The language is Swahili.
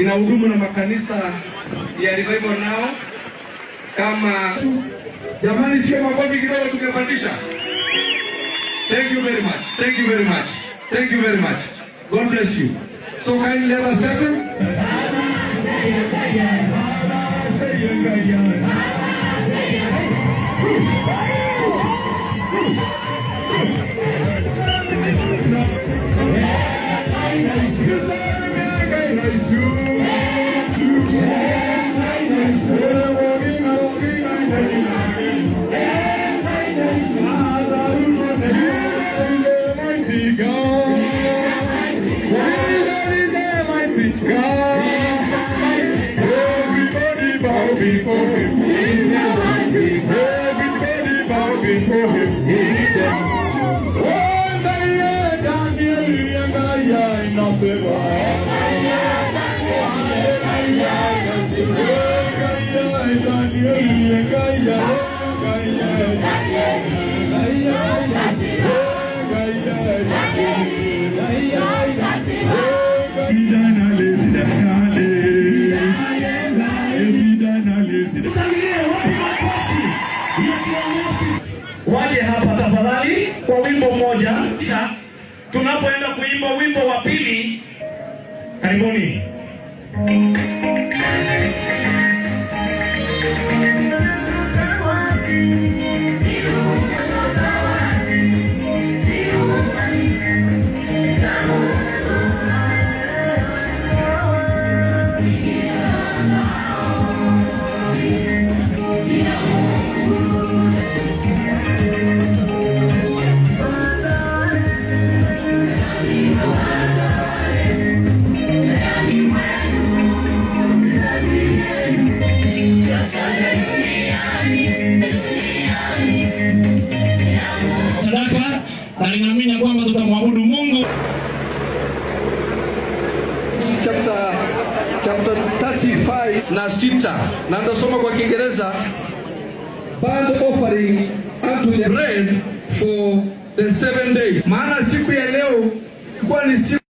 Inahudumu na makanisa ya Revival Now kama jamani, sio makofi kidogo tumepandisha. Thank you very much. Thank you very much. Thank you very much. God bless you. So kindly let us settle. Waje hapa tafadhali kwa wimbo mmoja. Tunapoenda kuimba wimbo wa pili, karibuni. Na ninaamini kwamba tutamwabudu Mungu. Chapter 35 na 6 na ndasoma kwa Kiingereza. Burnt offering unto the bread for the 7 days. Maana siku ya leo ilikuwa ni siku